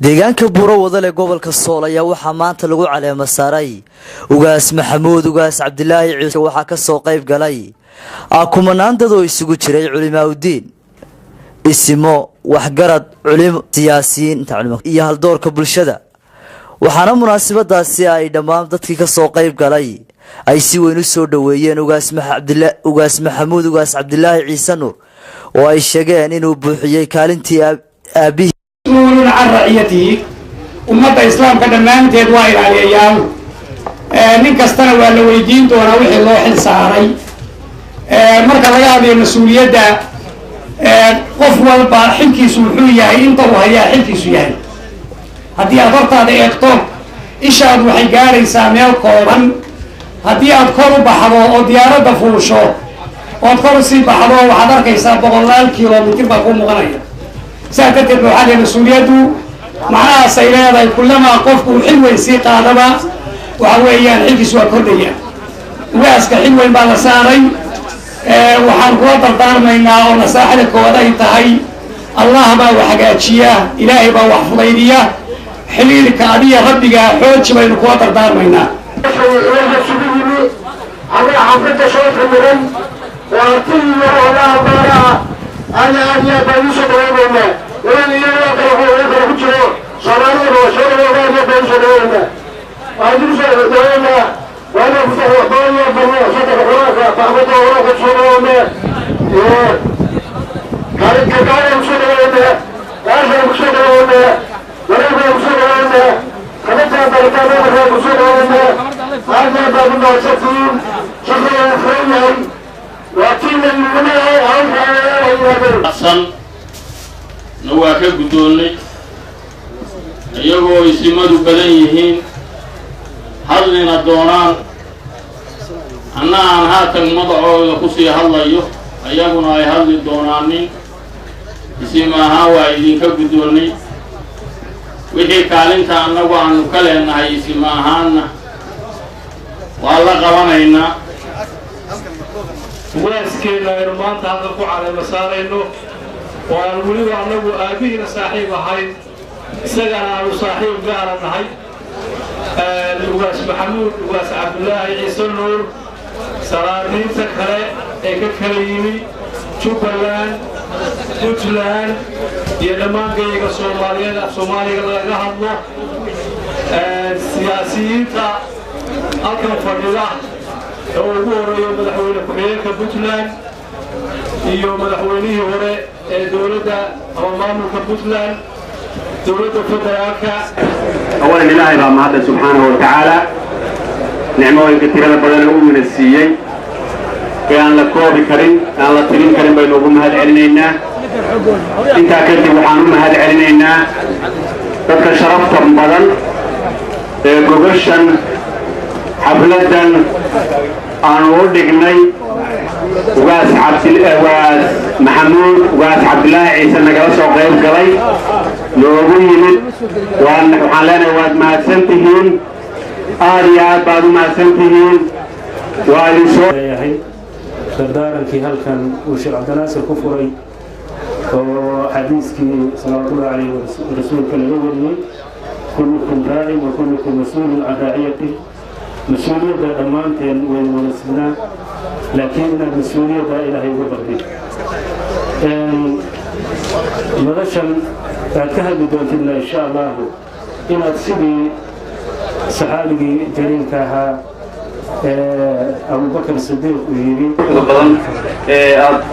deegaanka Buuro Wadale gobolka Sool ayaa waxaa maanta lagu caleema saaray ugaas Maxamuud ugaas Cabdilaahi Ciise waxaa ka soo qayb galay kumanaan dad oo isugu jiray culimaadudiin isimo waxgarad culimo siyaasiyiin iyo haldoorka bulshada waxaana munaasabadaasi ay dhammaan dadkii ka soo qayb galay ay si weyn u soo dhaweeyeen ugaas Maxamuud ugaas Cabdilaahi Ciise Nuur oo ay sheegeen inuu buuxiyay kaalintii aabihi مسؤول عن رعيته أمة الإسلام قد ما تدوائر عليهم نكستنا ولا ويدين تونا وحي الله حل ساري مركز هذه المسؤولية ده قفوا البارحين سوحية إنت وهي حلك سويان هدي أضرت هذا يكتب إشهد وحي قاري سامي القرآن هدي أذكروا بحضو وديارة دفوشو وأذكروا سي بحضو وحضرك يساب الله الكيلومتر بقوم مغنية ساعتها الروحانية مسؤوليته معناها سيلادة كلما قفوا حلوة يسيق هذا وعويان حلك سوى كردية واسك حلوة بعد ساري وحنقوط الدار منا ونساحلك وضعي تهي الله با وحقاتشيا إلهي با وحفظيدية حليلك عادية ربك حوش بين قوات الدار منا على حفظة شوط المرن وارتي ولا بارا أنا أنا بنيش دولنا ولا يلا كره كجرو شراري وشراري ولا بنيش دولنا أدرس دولنا وأنا بفتح دولنا بنا شتى خلاص فهمت ولا كشرولنا كارك كارك مشدولنا كارك مشدولنا ولا مشدولنا خلت بركانا ولا مشدولنا هذا بابنا شتين شتين خيرين أصلاً نواكب بدوني أيهو يسمى بدنيهين هذين الدوران أنا عن هذا المضع يخصي هذا أيهونا هذا الدوراني يسمى هوا يدين كبدوني وحي كالنت أنه عن كلنا يسمى هانا والله قوانينا واسكينا إرمان تهضرقوا على مسارينه وأنولي أنه آبينا صاحب هاي سجنا صاحب قارن هاي الوغاس محمود الوغاس عبد الله عيسى نور سرارين تكره كليمي شوبلان بوتلان يلمان جيجا سوماليا لغا هضلو السياسيين تا أكن فردلا ugu horeeyo madaxweyne ku-xigeenka Puntland iyo madaxweynihii hore ee dawladda ama maamulka Puntland dawladda federaalka أولاً إلهي بقى معنا سبحانه وتعالى نعمة كثيرة بدنا أؤمن السيئ كأن لكوبي كريم كأن لطريم كريم بينهم هذا علينا أنت أكلت وحنهم هذا علينا تذكر شرفت بدن جوجشن حفلة أنا ودقني وقاس محمود وقاس عبد الله عيسى نجلس وقيم قلي لوجين وأن حالنا واد ما سنتهين آريات بعد ما سنتهين واليسوع سردارا في هالكن وشيخ عبد الناصر كفري وحديثك صلى الله عليه وسلم كلكم راع وكلكم مسؤول عن رعيته مسؤولية أمانتين ونسبنا لكن المسؤولية إلهي وبردي مغشن أتكهد بدون الله إن شاء الله إن أتصبي صحابي جرين كها أبو بكر الصديق ويري بدن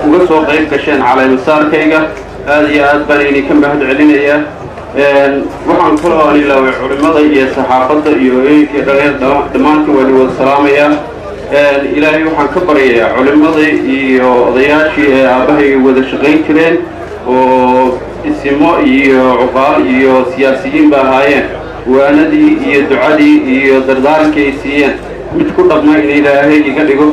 وقصوا قريب كشين على مسار كيجا هذه أدبريني كم بهد علينا waxaan ku lahayn ilaa culimada iyo saxaafada iyo dhammaantii wali wada salaamaya ilaahay waxaan ka baryayaa culimada iyo odayaashii aabahay wada shaqayn jireen oo isimo iyo cuqaal iyo siyaasiyiin ba ahaayeen waanadii iyo ducadii iyo dardaarankii ay siiyeen mid ku dhaqma in ilaahay iga dhigo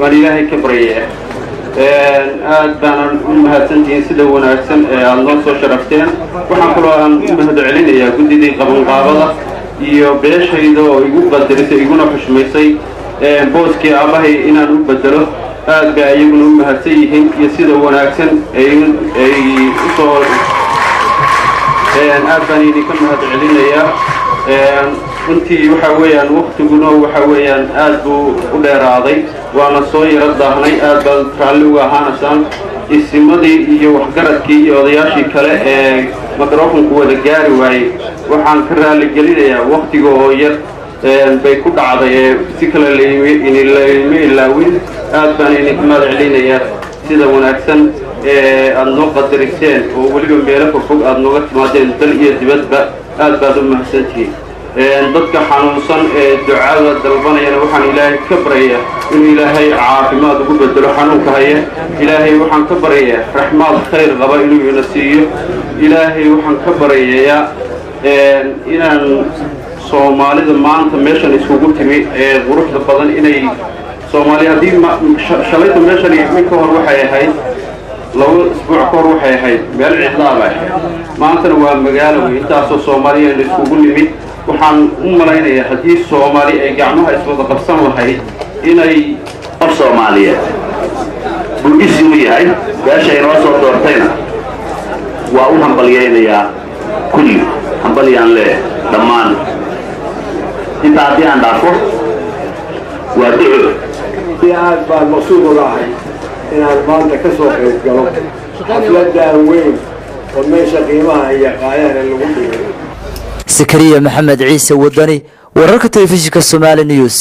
waan ilaahay ka baryayaa aad baan u mahadsantihiin sida wanaagsan ee aad noo soo sharafteen waxaan kaloo aan u mahadcelinayaa guddidii qabanqaabada iyo beeshayda oo igu qadarisay iguna xushmaysay booskii aabahay inaan u bedelo aad baa iyaguna u mahadsan yihiin iyo sida wanaagsan ay u soo aad baan idinka mahad celinayaa runtii waxa weeyaan waqtiguna waxa weeyaan aad buu u dheeraaday waana soo yara daahnay aad baan raalli uga ahaanaysaan isimadii iyo waxgaradkii iyo odayaashii kale ee mikrofonku wada gaari waayey waxaan ka raalli gelinayaa waqtiga oo yar bay ku dhacday ee si kale layma ilaawin aad baan idinka mahad celinayaa sida wanaagsan aad noo qadariseen oo weliba meelo fogfog aad nooga timaadeen dal iyo dibadba aad baad u mahadsantihiin dadka xanuunsan ee ducada dalbanayana waxaan ilaahay ka baryayaa inuu ilaahay caafimaad ugu bedelo xanuunka haya ilaahay waxaan ka baryayaa raxmaad khayr qaba inuu ina siiyo ilaahay waxaan ka baryayaa inaan soomaalida maanta meeshan isugu timi ee quruxda badan inay soomaali haddii shalayta meeshan minka hor waxay ahayd laba isbuuc ka hor waxay ahayd meel cidlaa bay ahayd maantana waa magaalo wey intaasoo soomaaliya la isugu nimid waxaan u malaynayaa haddii soomaali ay gacmaha iswada qabsan lahayd inay qof soomaaliyeed buu isi u yahay beesha inoo soo doortayna waa u hambalyaynayaa kulli hambalyaan leeyahay dhammaan intaa haddii aan dhaafo waa duco aad baan maqsuud uga ahay inaan maanta ka soo qayb galo xafladaan weyn oo meesha qiimaha iyo qaayahana lagu dhigay Sakariya Maxamed Ciise Wadani wararka telefishinka Somali News